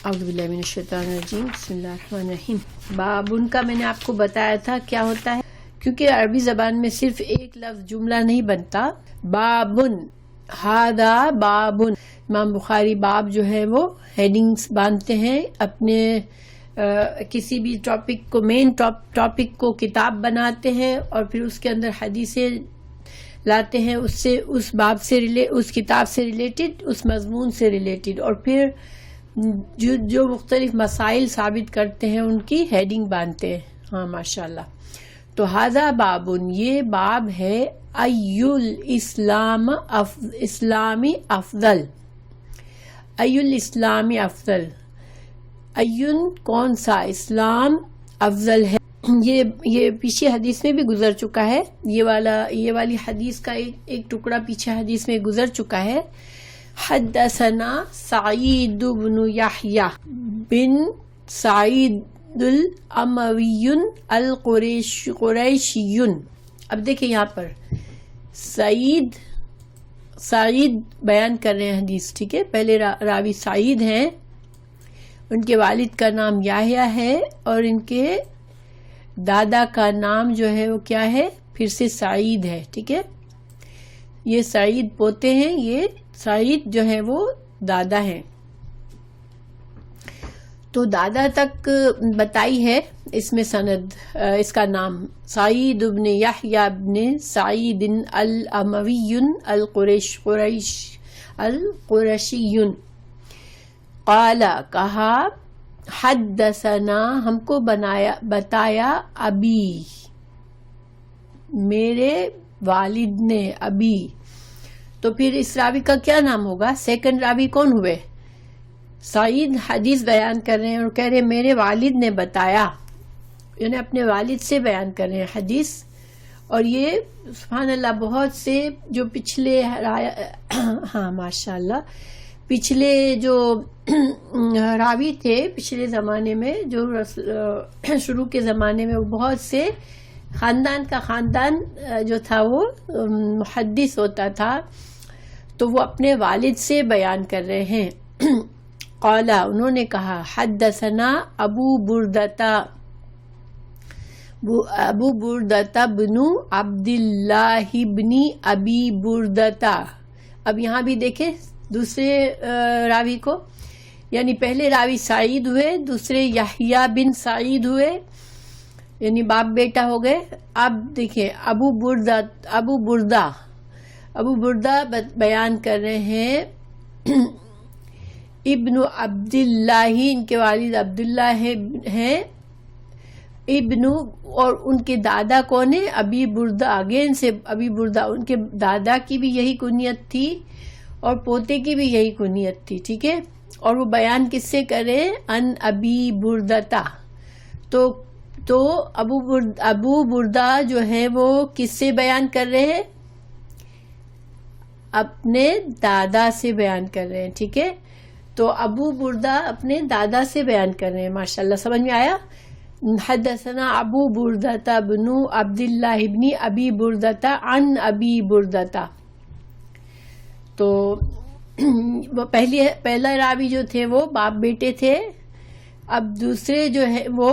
اعوذ باللہ من الشیطان الرجیم، بسم اللہ الرحمن الرحیم۔ بابن کا میں نے آپ کو بتایا تھا کیا ہوتا ہے، کیونکہ عربی زبان میں صرف ایک لفظ جملہ نہیں بنتا۔ بابن، ہاذا بابن، امام بخاری باب جو ہے وہ ہیڈنگز باندھتے ہیں اپنے کسی بھی ٹاپک کو، مین ٹاپک کو کتاب بناتے ہیں اور پھر اس کے اندر حدیثیں لاتے ہیں، اس باب سے اس کتاب سے ریلیٹڈ، اس مضمون سے ریلیٹڈ، اور پھر جو مختلف مسائل ثابت کرتے ہیں ان کی ہیڈنگ باندھتے ہیں۔ ہاں ماشاءاللہ۔ تو ھذا بابن، یہ باب ہے اسلامی افضل، الاسلامی افضل، کون سا اسلام افضل ہے۔ یہ پیچھے حدیث میں بھی گزر چکا ہے، یہ والی حدیث کا ایک ٹکڑا پیچھے حدیث میں گزر چکا ہے۔ حدثنا سعید بن یحییٰ بن سعید الاموی القریشی۔ اب دیکھیں یہاں پر سعید بیان کر رہے ہیں حدیث، ٹھیک ہے۔ پہلے راوی سعید ہیں، ان کے والد کا نام یحییٰ ہے اور ان کے دادا کا نام جو ہے وہ کیا ہے، پھر سے سعید ہے، ٹھیک ہے۔ یہ سعید پوتے ہیں، یہ سعید جو ہے وہ دادا ہیں۔ تو دادا تک بتائی ہے اس میں سند، اس کا نام سعید بن یحییٰ بن سعید الاموی القریشی۔ قال، کہا، حدثنا، ہم کو بتایا، ابی، میرے والد نے، ابی۔ تو پھر اس راوی کا کیا نام ہوگا؟ سیکنڈ راوی کون ہوئے؟ سعید حدیث بیان کر رہے ہیں اور کہہ رہے ہیں میرے والد نے بتایا، یعنی اپنے والد سے بیان کر رہے ہیں حدیث۔ اور یہ سبحان اللہ بہت سے جو پچھلے ہاں ماشاءاللہ پچھلے جو راوی تھے پچھلے زمانے میں، جو شروع کے زمانے میں، وہ بہت سے خاندان جو تھا وہ محدث ہوتا تھا، تو وہ اپنے والد سے بیان کر رہے ہیں۔ قال، انہوں نے کہا، حدثنا ابو بردہ بن عبداللہ بن ابی بردہ۔ اب یہاں بھی دیکھیں دوسرے راوی کو، یعنی پہلے راوی سعید ہوئے، دوسرے یحییٰ بن سعید ہوئے، یعنی باپ بیٹا ہو گئے۔ اب دیکھیں ابو بردہ بیان کر رہے ہیں ابن عبداللہ، ان کے والد عبداللہ ہیں، ابن، اور ان کے دادا کون ہے؟ ابی بردہ، اگین سے ابی بردہ، ان کے دادا کی بھی یہی کنیت تھی اور پوتے کی بھی یہی کنیت تھی، ٹھیک ہے۔ اور وہ بیان کس سے کرے؟ ان ابی بردہ۔ تو ابو بردہ جو ہے وہ کس سے بیان کر رہے ہیں؟ اپنے دادا سے بیان کر رہے ہیں، ٹھیک ہے۔ تو ابو بردہ اپنے دادا سے بیان کر رہے ہیں، ماشاءاللہ سمجھ میں آیا۔ حدثنا ابو بردہ بن عبداللہ بن ابی بردہ عن ابی بردہ۔ تو پہلا راوی جو تھے وہ باپ بیٹے تھے، اب دوسرے جو ہے وہ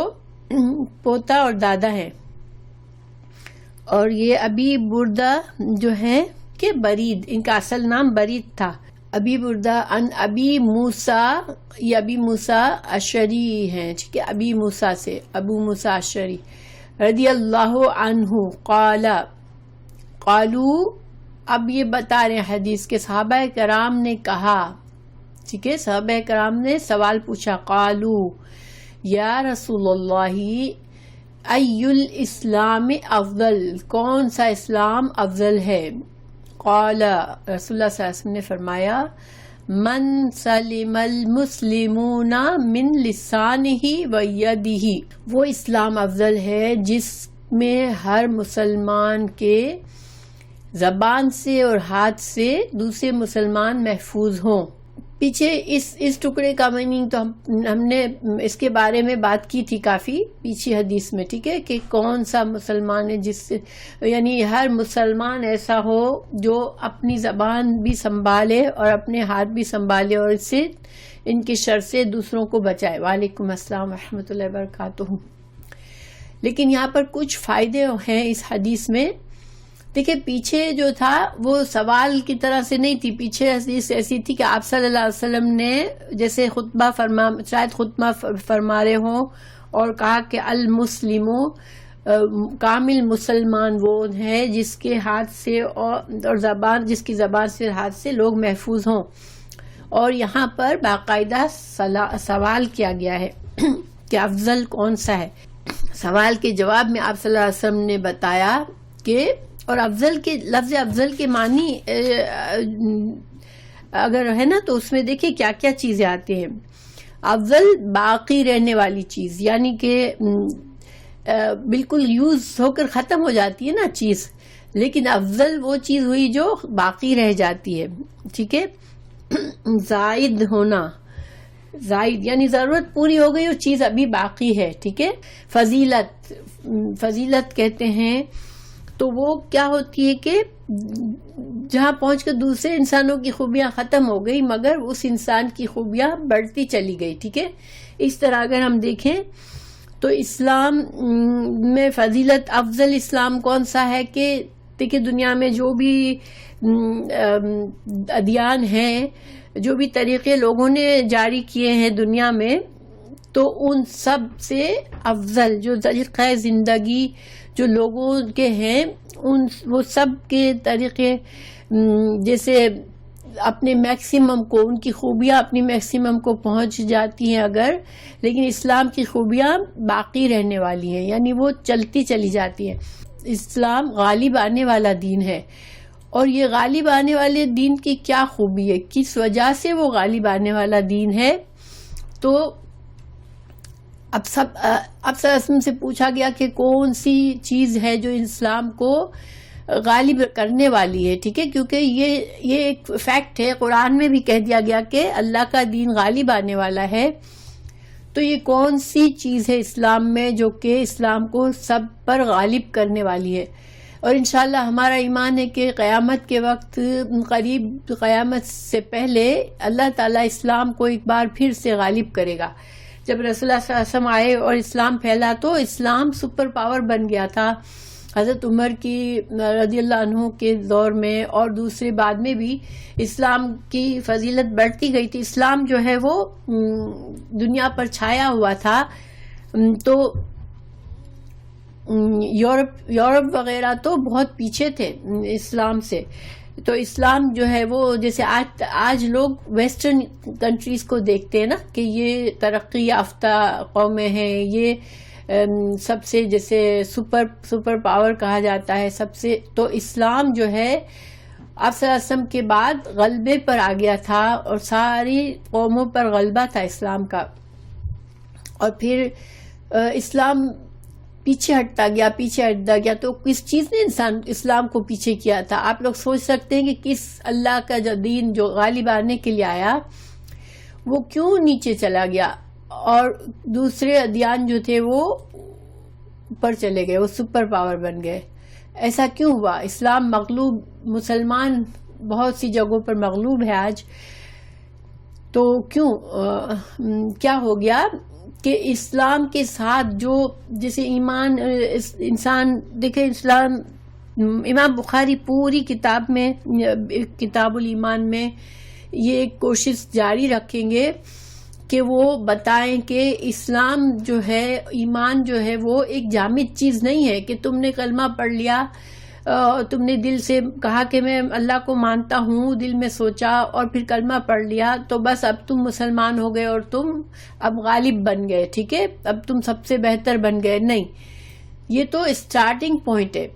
پوتا اور دادا ہیں۔ اور یہ ابی بردہ جو ہے کہ برید، ان کا اصل نام برید تھا۔ ابی بردہ ان ابی موسیٰ، یہ ابی موسیٰ اشعری ہیں، ٹھیک ہے، ابی موسیٰ سے، ابو موسیٰ اشعری رضی اللہ عنہ۔ قالو، اب یہ بتا رہے ہیں حدیث کے صحابہ کرام نے کہا، ٹھیک ہے، صحابہ کرام نے سوال پوچھا، قالو یا رسول اللہ ای الاسلام افضل، کون سا اسلام افضل ہے؟ قال، رسول اللہ صلی اللہ علیہ وسلم نے فرمایا، من سلم المسلمون من لسانہ و یدہ، وہ اسلام افضل ہے جس میں ہر مسلمان کے زبان سے اور ہاتھ سے دوسرے مسلمان محفوظ ہوں۔ پیچھے اس ٹکڑے کا میننگ تو ہم نے اس کے بارے میں بات کی تھی کافی پیچھے حدیث میں، ٹھیک ہے، کہ کون سا مسلمان ہے جس سے، یعنی ہر مسلمان ایسا ہو جو اپنی زبان بھی سنبھالے اور اپنے ہاتھ بھی سنبھالے اور اس سے ان کے شر سے دوسروں کو بچائے۔ وعلیکم السلام ورحمۃ اللہ وبرکاتہ۔ لیکن یہاں پر کچھ فائدے ہیں اس حدیث میں۔ دیکھیں پیچھے جو تھا وہ سوال کی طرح سے نہیں تھی، پیچھے حدیث ایسی تھی کہ آپ صلی اللہ علیہ وسلم نے جیسے شاید خطبہ فرما رہے ہوں اور کہا کہ المسلموں، کامل مسلمان وہ ہے جس کے ہاتھ سے اور زبان، جس کی زبان سے ہاتھ سے لوگ محفوظ ہوں، اور یہاں پر باقاعدہ سوال کیا گیا ہے کہ افضل کون سا ہے۔ سوال کے جواب میں آپ صلی اللہ علیہ وسلم نے بتایا کہ، اور افضل کے لفظ افضل کے معنی اگر ہے نا تو اس میں دیکھیں کیا کیا چیزیں آتی ہیں۔ افضل باقی رہنے والی چیز، یعنی کہ بالکل یوز ہو کر ختم ہو جاتی ہے نا چیز، لیکن افضل وہ چیز ہوئی جو باقی رہ جاتی ہے، ٹھیک ہے۔ زائد ہونا، زائد یعنی ضرورت پوری ہو گئی اور چیز ابھی باقی ہے، ٹھیک ہے۔ فضیلت، فضیلت کہتے ہیں تو وہ کیا ہوتی ہے کہ جہاں پہنچ کر دوسرے انسانوں کی خوبیاں ختم ہو گئی مگر اس انسان کی خوبیاں بڑھتی چلی گئی، ٹھیک ہے۔ اس طرح اگر ہم دیکھیں تو اسلام میں فضیلت افضل اسلام کون سا ہے کہ دیکھیں دنیا میں جو بھی ادیان ہیں، جو بھی طریقے لوگوں نے جاری کیے ہیں دنیا میں، تو ان سب سے افضل جو طریقہ زندگی جو لوگوں کے ہیں، وہ سب کے طریقے جیسے اپنے میکسیمم کو، ان کی خوبیاں اپنی میکسیمم کو پہنچ جاتی ہیں اگر، لیکن اسلام کی خوبیاں باقی رہنے والی ہیں، یعنی وہ چلتی چلی جاتی ہیں۔ اسلام غالب آنے والا دین ہے، اور یہ غالب آنے والے دین کی کیا خوبی ہے، کس وجہ سے وہ غالب آنے والا دین ہے؟ تو اب سب سے پوچھا گیا کہ کون سی چیز ہے جو اسلام کو غالب کرنے والی ہے، ٹھیک ہے، کیونکہ یہ ایک فیکٹ ہے، قرآن میں بھی کہہ دیا گیا کہ اللہ کا دین غالب آنے والا ہے۔ تو یہ کون سی چیز ہے اسلام میں جو کہ اسلام کو سب پر غالب کرنے والی ہے؟ اور انشاءاللہ ہمارا ایمان ہے کہ قیامت کے وقت، قریب قیامت سے پہلے اللہ تعالیٰ اسلام کو ایک بار پھر سے غالب کرے گا۔ جب رسول اللہ صلی اللہ علیہ وسلم آئے اور اسلام پھیلا تو اسلام سپر پاور بن گیا تھا۔ حضرت عمر کی رضی اللہ عنہ کے دور میں اور دوسرے بعد میں بھی اسلام کی فضیلت بڑھتی گئی تھی۔ اسلام جو ہے وہ دنیا پر چھایا ہوا تھا، تو یورپ وغیرہ تو بہت پیچھے تھے اسلام سے۔ تو اسلام جو ہے وہ جیسے آج لوگ ویسٹرن کنٹریز کو دیکھتے ہیں نا کہ یہ ترقی یافتہ قومیں ہیں، یہ سب سے جیسے سپر پاور کہا جاتا ہے سب سے، تو اسلام جو ہے آپ صلی اللہ علیہ وسلم کے بعد غلبے پر آ گیا تھا اور ساری قوموں پر غلبہ تھا اسلام کا، اور پھر اسلام پیچھے ہٹتا گیا تو کس چیز نے اسلام کو پیچھے کیا تھا؟ آپ لوگ سوچ سکتے ہیں کہ کس اللہ کا جو دین جو غالب آنے کے لیے آیا وہ کیوں نیچے چلا گیا اور دوسرے ادیان جو تھے وہ اوپر چلے گئے، وہ سپر پاور بن گئے؟ ایسا کیوں ہوا؟ اسلام مغلوب، مسلمان بہت سی جگہوں پر مغلوب ہے آج، تو کیوں کیا ہو گیا کہ اسلام کے ساتھ جو جیسے ایمان انسان دیکھیں، اسلام امام بخاری پوری کتاب میں، کتاب الایمان میں یہ کوشش جاری رکھیں گے کہ وہ بتائیں کہ اسلام جو ہے، ایمان جو ہے وہ ایک جامد چیز نہیں ہے کہ تم نے کلمہ پڑھ لیا، تم نے دل سے کہا کہ میں اللہ کو مانتا ہوں، دل میں سوچا اور پھر کلمہ پڑھ لیا تو بس اب تم مسلمان ہو گئے اور تم اب غالب بن گئے، ٹھیک ہے، اب تم سب سے بہتر بن گئے۔ نہیں، یہ تو اسٹارٹنگ پوائنٹ ہے۔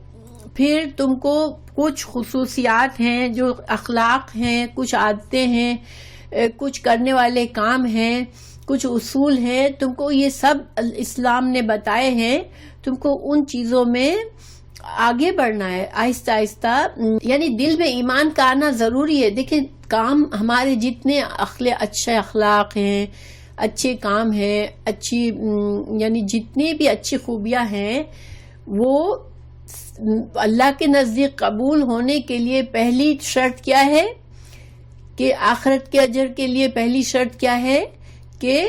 پھر تم کو کچھ خصوصیات ہیں، جو اخلاق ہیں، کچھ عادتیں ہیں، کچھ کرنے والے کام ہیں، کچھ اصول ہیں، تم کو یہ سب اسلام نے بتائے ہیں، تم کو ان چیزوں میں آگے بڑھنا ہے آہستہ آہستہ، یعنی دل میں ایمان کا آنا ضروری ہے۔ دیکھیں کام ہمارے جتنے اچھے اخلاق ہیں، اچھے کام ہیں، اچھی یعنی جتنی بھی اچھی خوبیاں ہیں، وہ اللہ کے نزدیک قبول ہونے کے لیے پہلی شرط کیا ہے کہ آخرت کے اجر کے لیے پہلی شرط کیا ہے کہ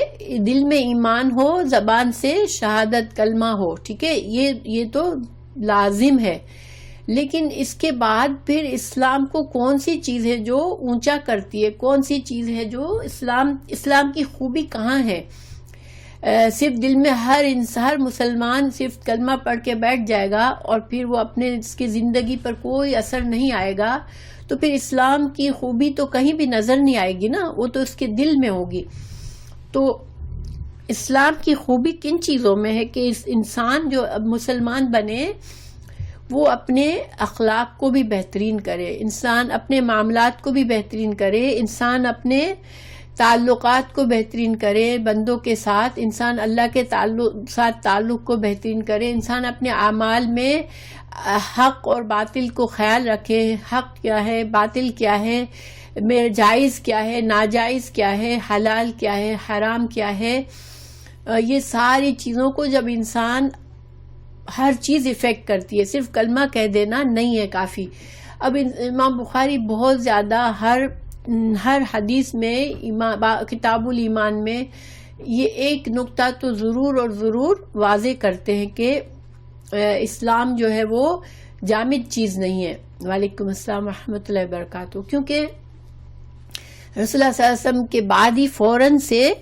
دل میں ایمان ہو، زبان سے شہادت کلمہ ہو. ٹھیک ہے، یہ تو لازم ہے. لیکن اس کے بعد پھر اسلام کو کون سی چیز ہے جو اونچا کرتی ہے، کون سی چیز ہے جو اسلام کی خوبی کہاں ہے؟ صرف دل میں ہر مسلمان صرف کلمہ پڑھ کے بیٹھ جائے گا اور پھر وہ اس کی زندگی پر کوئی اثر نہیں آئے گا، تو پھر اسلام کی خوبی تو کہیں بھی نظر نہیں آئے گی نا، وہ تو اس کے دل میں ہوگی. تو اسلام کی خوبی کن چیزوں میں ہے کہ انسان جو اب مسلمان بنے وہ اپنے اخلاق کو بھی بہترین کرے، انسان اپنے معاملات کو بھی بہترین کرے، انسان اپنے تعلقات کو بہترین کرے بندوں کے ساتھ، انسان اللہ کے ساتھ تعلق کو بہترین کرے، انسان اپنے اعمال میں حق اور باطل کو خیال رکھے، حق کیا ہے، باطل کیا ہے، جائز کیا ہے، ناجائز کیا ہے، حلال کیا ہے، حرام کیا ہے. یہ ساری چیزوں کو جب انسان ہر چیز افیکٹ کرتی ہے، صرف کلمہ کہہ دینا نہیں ہے کافی. اب امام بخاری بہت زیادہ ہر حدیث میں کتاب الایمان میں یہ ایک نقطہ تو ضرور واضح کرتے ہیں کہ اسلام جو ہے وہ جامد چیز نہیں ہے. وعلیکم السلام ورحمۃ اللہ وبرکاتہ. کیونکہ رسول اللہ صلی اللہ علیہ وسلم کے بعد ہی فوراً سے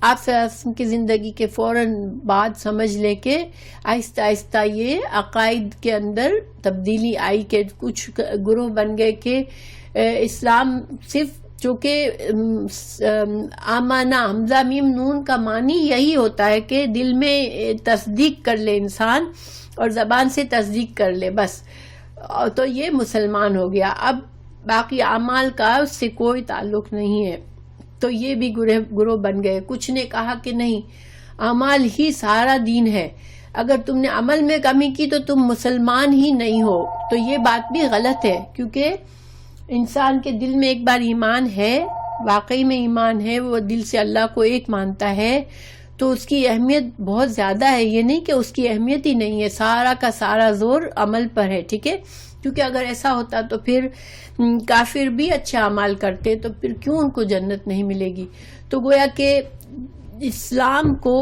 آپ صلی اللہ علیہ وسلم کی زندگی کے فوراً بعد سمجھ لے کے آہستہ آہستہ یہ عقائد کے اندر تبدیلی آئی کہ کچھ گروہ بن گئے کہ اسلام صرف چونکہ آمانہ حمزہ میم نون کا معنی یہی ہوتا ہے کہ دل میں تصدیق کر لے انسان اور زبان سے تصدیق کر لے بس، تو یہ مسلمان ہو گیا. اب باقی اعمال کا اس سے کوئی تعلق نہیں ہے. تو یہ بھی گروہ بن گئے. کچھ نے کہا کہ نہیں، اعمال ہی سارا دین ہے، اگر تم نے عمل میں کمی کی تو تم مسلمان ہی نہیں ہو. تو یہ بات بھی غلط ہے، کیونکہ انسان کے دل میں ایک بار ایمان ہے، واقعی میں ایمان ہے، وہ دل سے اللہ کو ایک مانتا ہے، تو اس کی اہمیت بہت زیادہ ہے. یہ نہیں کہ اس کی اہمیت ہی نہیں ہے، سارا کا سارا زور عمل پر ہے. ٹھیک ہے، کیونکہ اگر ایسا ہوتا تو پھر کافر بھی اچھے اعمال کرتے، تو پھر کیوں ان کو جنت نہیں ملے گی؟ تو گویا کہ اسلام کو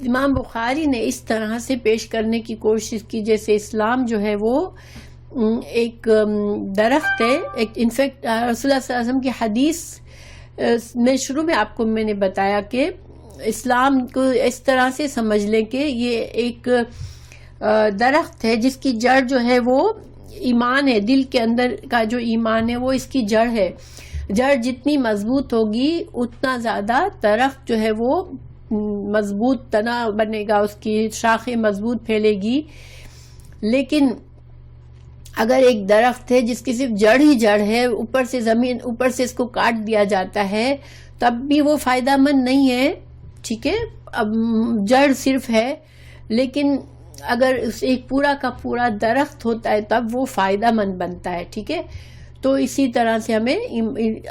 امام بخاری نے اس طرح سے پیش کرنے کی کوشش کی جیسے اسلام جو ہے وہ ایک درخت ہے. انفیکٹ رسول اللہ صلی اللہ علیہ وسلم کی حدیث میں شروع میں آپ کو میں نے بتایا کہ اسلام کو اس طرح سے سمجھ لیں کہ یہ ایک درخت ہے جس کی جڑ جو ہے وہ ایمان ہے. دل کے اندر کا جو ایمان ہے وہ اس کی جڑ ہے. جڑ جتنی مضبوط ہوگی اتنا زیادہ درخت جو ہے وہ مضبوط تنا بنے گا، اس کی شاخیں مضبوط پھیلے گی. لیکن اگر ایک درخت ہے جس کی صرف جڑ ہی جڑ ہے، اوپر سے اس کو کاٹ دیا جاتا ہے، تب بھی وہ فائدہ مند نہیں ہے. ٹھیک ہے، اب جڑ صرف ہے، لیکن اگر ایک پورا کا پورا درخت ہوتا ہے تب وہ فائدہ مند بنتا ہے. ٹھیک ہے، تو اسی طرح سے ہمیں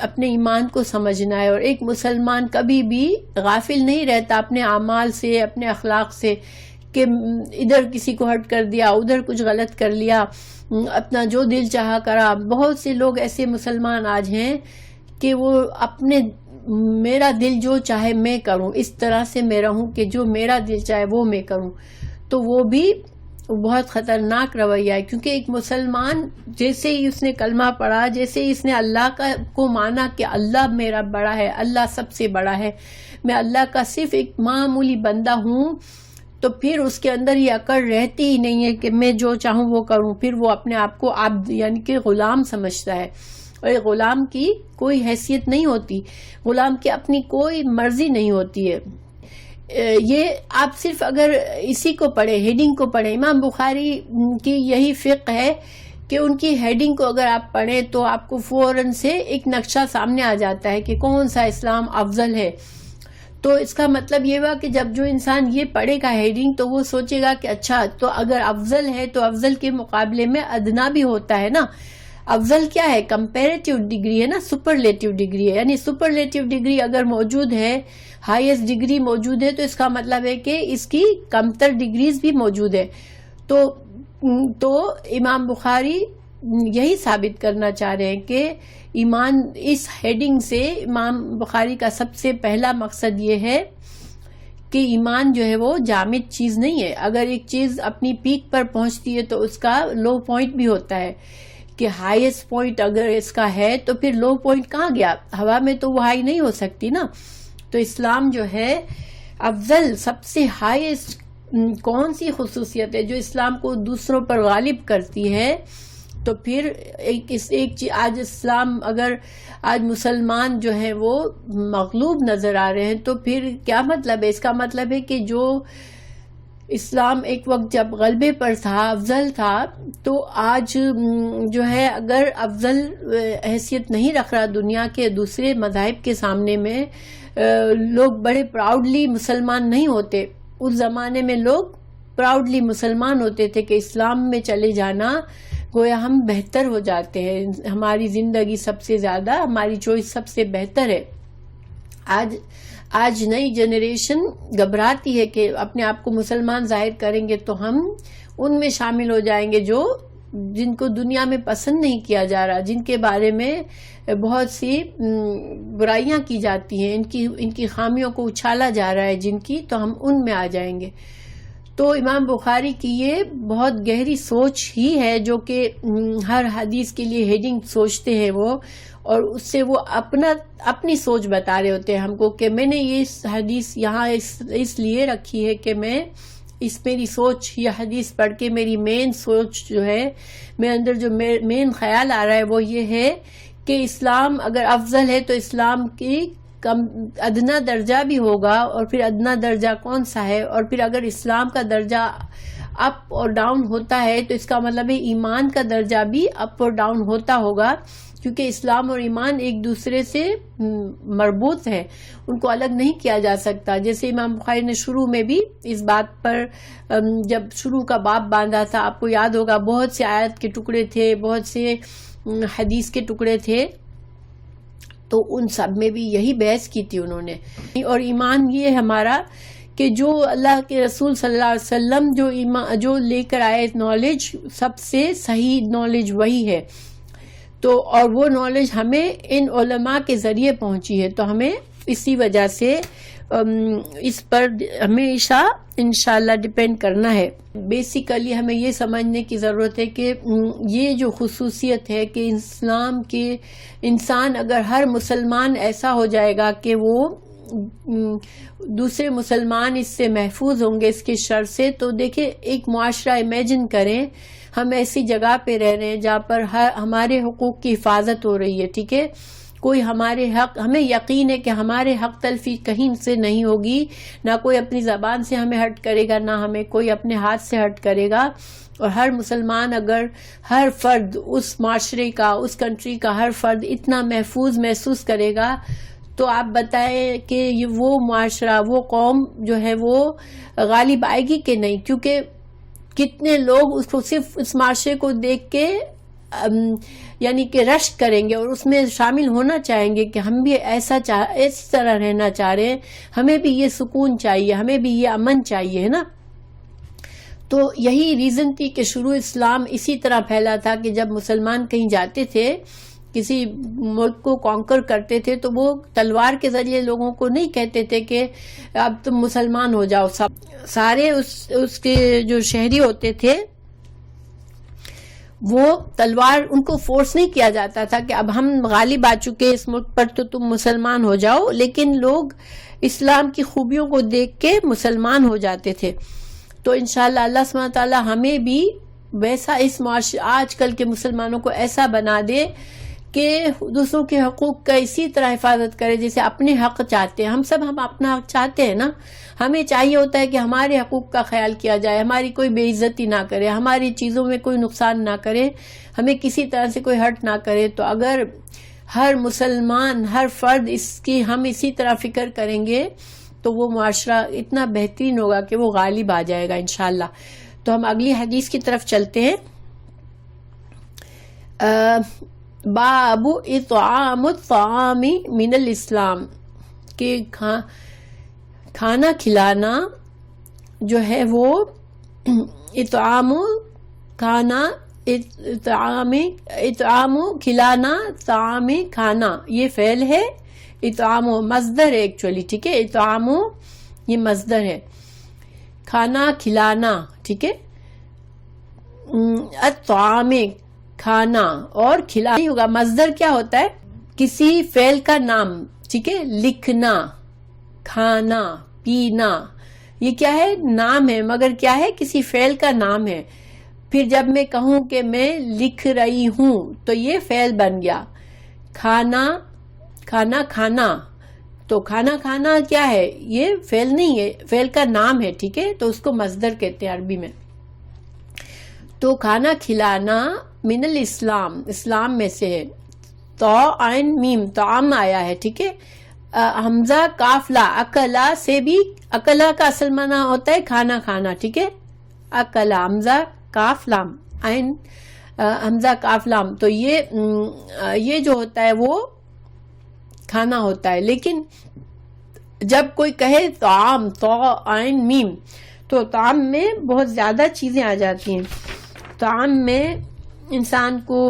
اپنے ایمان کو سمجھنا ہے. اور ایک مسلمان کبھی بھی غافل نہیں رہتا اپنے اعمال سے، اپنے اخلاق سے، کہ ادھر کسی کو ہرٹ کر دیا، ادھر کچھ غلط کر لیا، اپنا جو دل چاہا کرا. بہت سے لوگ ایسے مسلمان آج ہیں کہ وہ اپنے میرا دل جو چاہے میں کروں، اس طرح سے میں رہوں کہ جو میرا دل چاہے وہ میں کروں. تو وہ بھی بہت خطرناک رویہ ہے، کیونکہ ایک مسلمان جیسے ہی اس نے کلمہ پڑھا، جیسے ہی اس نے اللہ کو مانا کہ اللہ میرا بڑا ہے، اللہ سب سے بڑا ہے، میں اللہ کا صرف ایک معمولی بندہ ہوں، تو پھر اس کے اندر یہ عقل رہتی ہی نہیں ہے کہ میں جو چاہوں وہ کروں. پھر وہ اپنے آپ کو عبد یعنی کہ غلام سمجھتا ہے، اور غلام کی کوئی حیثیت نہیں ہوتی، غلام کی اپنی کوئی مرضی نہیں ہوتی ہے. یہ آپ صرف اگر اسی کو پڑھیں، ہیڈنگ کو پڑھیں، امام بخاری کی یہی فقہ ہے کہ ان کی ہیڈنگ کو اگر آپ پڑھیں تو آپ کو فوراً سے ایک نقشہ سامنے آ جاتا ہے کہ کون سا اسلام افضل ہے. تو اس کا مطلب یہ ہوا کہ جب جو انسان یہ پڑھے گا ہیڈنگ تو وہ سوچے گا کہ اچھا، تو اگر افضل ہے تو افضل کے مقابلے میں ادنا بھی ہوتا ہے نا. افضل کیا ہے؟ کمپیریٹیو ڈگری ہے نا، سپرلیٹیو ڈگری ہے. یعنی سپرلیٹیو ڈگری اگر موجود ہے، ہائیسٹ ڈگری موجود ہے، تو اس کا مطلب ہے کہ اس کی کمتر ڈگریز بھی موجود ہے. تو امام بخاری یہی ثابت کرنا چاہ رہے ہیں کہ ایمان، اس ہیڈنگ سے امام بخاری کا سب سے پہلا مقصد یہ ہے کہ ایمان جو ہے وہ جامد چیز نہیں ہے. اگر ایک چیز اپنی پیک پر پہنچتی ہے تو اس کا لو پوائنٹ بھی ہوتا ہے، کہ ہائیسٹ پوائنٹ اگر اس کا ہے تو پھر لو پوائنٹ کہاں گیا؟ ہوا میں تو وہ ہائی نہیں ہو سکتی نا. تو اسلام جو ہے افضل، سب سے ہائیسٹ کون سی خصوصیت ہے جو اسلام کو دوسروں پر غالب کرتی ہے؟ تو پھر ایک چیز، آج اسلام، اگر آج مسلمان جو ہیں وہ مغلوب نظر آ رہے ہیں تو پھر کیا مطلب ہے؟ اس کا مطلب ہے کہ جو اسلام ایک وقت جب غلبے پر تھا، افضل تھا، تو آج جو ہے اگر افضل حیثیت نہیں رکھ رہا دنیا کے دوسرے مذاہب کے سامنے میں، لوگ بڑے پراؤڈلی مسلمان نہیں ہوتے. اس زمانے میں لوگ پراؤڈلی مسلمان ہوتے تھے کہ اسلام میں چلے جانا گویا ہم بہتر ہو جاتے ہیں، ہماری زندگی سب سے زیادہ، ہماری چوائس سب سے بہتر ہے. آج نئی جنریشن گھبراتی ہے کہ اپنے آپ کو مسلمان ظاہر کریں گے تو ہم ان میں شامل ہو جائیں گے جن کو دنیا میں پسند نہیں کیا جا رہا، جن کے بارے میں بہت سی برائیاں کی جاتی ہیں، ان کی خامیوں کو اچھالا جا رہا ہے جن کی، تو ہم ان میں آ جائیں گے. تو امام بخاری کی یہ بہت گہری سوچ ہی ہے جو کہ ہر حدیث کے لیے ہیڈنگ سوچتے ہیں وہ، اور اس سے وہ اپنی سوچ بتا رہے ہوتے ہیں ہم کو کہ میں نے یہ حدیث یہاں اس لیے رکھی ہے کہ میری سوچ، یہ حدیث پڑھ کے میری مین سوچ جو ہے، میرے اندر جو مین خیال آ رہا ہے وہ یہ ہے کہ اسلام اگر افضل ہے تو اسلام کی ادنا درجہ بھی ہوگا، اور پھر ادنا درجہ کون سا ہے؟ اور پھر اگر اسلام کا درجہ اپ اور ڈاؤن ہوتا ہے تو اس کا مطلب ہے ایمان کا درجہ بھی اپ اور ڈاؤن ہوتا ہوگا، کیونکہ اسلام اور ایمان ایک دوسرے سے مربوط ہے، ان کو الگ نہیں کیا جا سکتا. جیسے امام بخاری نے شروع میں بھی اس بات پر، جب شروع کا باب باندھا تھا، آپ کو یاد ہوگا بہت سے آیت کے ٹکڑے تھے، بہت سے حدیث کے ٹکڑے تھے، تو ان سب میں بھی یہی بحث کی تھی انہوں نے. اور ایمان یہ ہمارا کہ جو اللہ کے رسول صلی اللہ علیہ وسلم جو لے کر آئے نالج، سب سے صحیح نالج وہی ہے. تو اور وہ نالج ہمیں ان علماء کے ذریعے پہنچی ہے، تو ہمیں اسی وجہ سے اس پر ہمیشہ انشاءاللہ ڈیپینڈ کرنا ہے. بیسیکلی ہمیں یہ سمجھنے کی ضرورت ہے کہ یہ جو خصوصیت ہے کہ اسلام کے انسان، اگر ہر مسلمان ایسا ہو جائے گا کہ وہ دوسرے مسلمان اس سے محفوظ ہوں گے، اس کے شر سے، تو دیکھیں ایک معاشرہ امیجن کریں، ہم ایسی جگہ پہ رہ رہے ہیں جہاں پر ہمارے حقوق کی حفاظت ہو رہی ہے، ٹھیک ہے، کوئی ہمارے حق، ہمیں یقین ہے کہ ہمارے حق تلفی کہیں سے نہیں ہوگی، نہ کوئی اپنی زبان سے ہمیں ہرٹ کرے گا، نہ ہمیں کوئی اپنے ہاتھ سے ہرٹ کرے گا. اور ہر مسلمان، اگر ہر فرد اس معاشرے کا، اس کنٹری کا ہر فرد اتنا محفوظ محسوس کرے گا، تو آپ بتائیں کہ وہ معاشرہ، وہ قوم جو ہے وہ غالب آئے گی کہ نہیں؟ کیونکہ کتنے لوگ اس کو صرف اس معاشرے کو دیکھ کے یعنی کہ رشک کریں گے اور اس میں شامل ہونا چاہیں گے کہ ہم بھی اس طرح رہنا چاہ رہے ہیں، ہمیں بھی یہ سکون چاہیے، ہمیں بھی یہ امن چاہیے، ہے نا. تو یہی ریزن تھی کہ شروع اسلام اسی طرح پھیلا تھا کہ جب مسلمان کہیں جاتے تھے، کسی ملک کو کانکر کرتے تھے، تو وہ تلوار کے ذریعے لوگوں کو نہیں کہتے تھے کہ اب تم مسلمان ہو جاؤ. سارے اس کے جو شہری ہوتے تھے وہ تلوار، ان کو فورس نہیں کیا جاتا تھا کہ اب ہم غالب آ چکے اس ملک پر تو تم مسلمان ہو جاؤ، لیکن لوگ اسلام کی خوبیوں کو دیکھ کے مسلمان ہو جاتے تھے. تو انشاءاللہ اللہ سبحانہ وتعالی ہمیں بھی ویسا اس معاشرے، آج کل کے مسلمانوں کو ایسا بنا دے کہ دوسروں کے حقوق کا اسی طرح حفاظت کرے جیسے اپنے حق چاہتے ہیں. ہم اپنا حق چاہتے ہیں نا، ہمیں چاہیے ہوتا ہے کہ ہمارے حقوق کا خیال کیا جائے، ہماری کوئی بے عزتی نہ کرے، ہماری چیزوں میں کوئی نقصان نہ کرے، ہمیں کسی طرح سے کوئی ہرٹ نہ کرے. تو اگر ہر مسلمان، ہر فرد اس کی ہم اسی طرح فکر کریں گے تو وہ معاشرہ اتنا بہترین ہوگا کہ وہ غالب آ جائے گا انشاءاللہ. تو ہم اگلی حدیث کی طرف چلتے ہیں. باب اطعام الطعام من الاسلام، کہ کھانا کھلانا جو ہے وہ اطعام کھانا، اطعام کھلانا، طعام کھانا، یہ فعل ہے، اطعام مصدر ہے ایکچولی، ٹھیک ہے، اطعام یہ مصدر ہے، کھانا کھلانا، ٹھیک ہے، الطعام کھانا، اور کھلانا ہوگا مصدر کیا ہوتا ہے؟ کسی فعل کا نام، ٹھیک ہے، لکھنا، کھانا، پینا، یہ کیا ہے؟ نام ہے، مگر کیا ہے؟ کسی فعل کا نام ہے۔ پھر جب میں کہوں کہ میں لکھ رہی ہوں تو یہ فعل بن گیا، کھانا کھانا کھانا، تو کھانا کھانا کیا ہے؟ یہ فعل نہیں ہے، فعل کا نام ہے، ٹھیک ہے، تو اس کو مصدر کہتے ہیں عربی میں۔ تو کھانا کھلانا من الاسلام، اسلام میں سے ہے، تو عین میم طعام آیا ہے، ٹھیک ہے، حمزہ کاف لا، اکلا سے بھی، اکلا کا اصل معنی ہوتا ہے کھانا کھانا، ٹھیک ہے، اکلا حمزہ کاف لام، عین حمزہ کاف لام، تو یہ جو ہوتا ہے وہ کھانا ہوتا ہے۔ لیکن جب کوئی کہے طعام، تو عین میم، تو طعام میں بہت زیادہ چیزیں آ جاتی ہیں۔ طعام میں انسان کو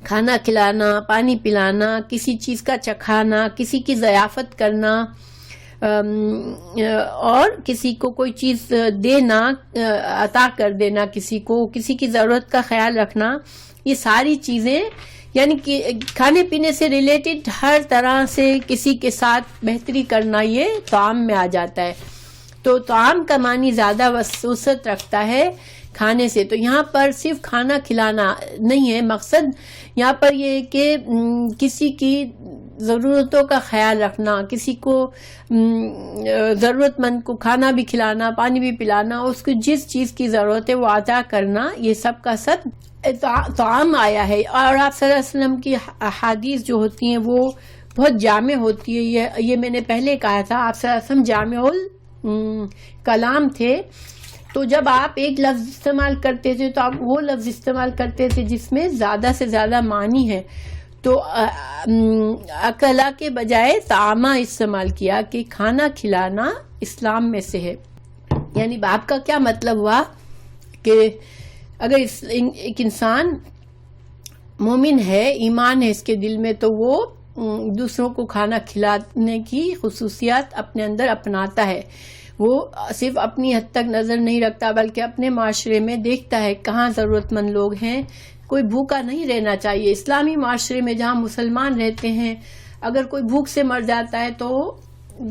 کھانا کھلانا، پانی پلانا، کسی چیز کا چکھانا، کسی کی ضیافت کرنا، اور کسی کو کوئی چیز دینا، عطا کر دینا کسی کو، کسی کی ضرورت کا خیال رکھنا، یہ ساری چیزیں یعنی کہ کھانے پینے سے ریلیٹڈ ہر طرح سے کسی کے ساتھ بہتری کرنا، یہ طعام میں آ جاتا ہے۔ تو طعام کا معنی زیادہ وسعت رکھتا ہے کھانے سے۔ تو یہاں پر صرف کھانا کھلانا نہیں ہے مقصد، یہاں پر یہ ہے کہ کسی کی ضرورتوں کا خیال رکھنا، کسی کو ضرورت مند کو کھانا بھی کھلانا، پانی بھی پلانا، اس کو جس چیز کی ضرورت ہے وہ عطا کرنا، یہ سب کا سب طعام آیا ہے۔ اور آپ صلی اللہ علیہ وسلم کی احادیث جو ہوتی ہیں وہ بہت جامع ہوتی ہے، یہ میں نے پہلے کہا تھا، آپ صلی اللہ علیہ وسلم جامع الکلام تھے۔ تو جب آپ ایک لفظ استعمال کرتے تھے تو آپ وہ لفظ استعمال کرتے تھے جس میں زیادہ سے زیادہ معنی ہے، تو اکلا کے بجائے طعامہ استعمال کیا کہ کھانا کھلانا اسلام میں سے ہے۔ یعنی باپ کا کیا مطلب ہوا کہ اگر ایک انسان مومن ہے، ایمان ہے اس کے دل میں، تو وہ دوسروں کو کھانا کھلانے کی خصوصیات اپنے اندر اپناتا ہے، وہ صرف اپنی حد تک نظر نہیں رکھتا بلکہ اپنے معاشرے میں دیکھتا ہے کہاں ضرورت مند لوگ ہیں، کوئی بھوکا نہیں رہنا چاہیے۔ اسلامی معاشرے میں جہاں مسلمان رہتے ہیں، اگر کوئی بھوک سے مر جاتا ہے تو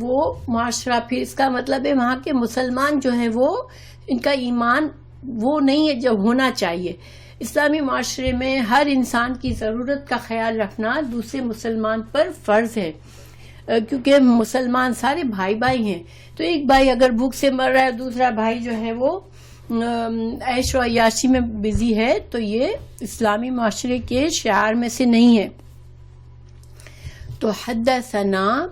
وہ معاشرہ، پھر اس کا مطلب ہے وہاں کے مسلمان جو ہیں وہ، ان کا ایمان وہ نہیں ہے جو ہونا چاہیے۔ اسلامی معاشرے میں ہر انسان کی ضرورت کا خیال رکھنا دوسرے مسلمان پر فرض ہے، کیونکہ مسلمان سارے بھائی بھائی ہیں۔ تو ایک بھائی اگر بھوک سے مر رہا ہے، دوسرا بھائی جو ہے وہ عیش و عیاشی میں بزی ہے، تو یہ اسلامی معاشرے کے شعار میں سے نہیں ہے۔ تو حدثنا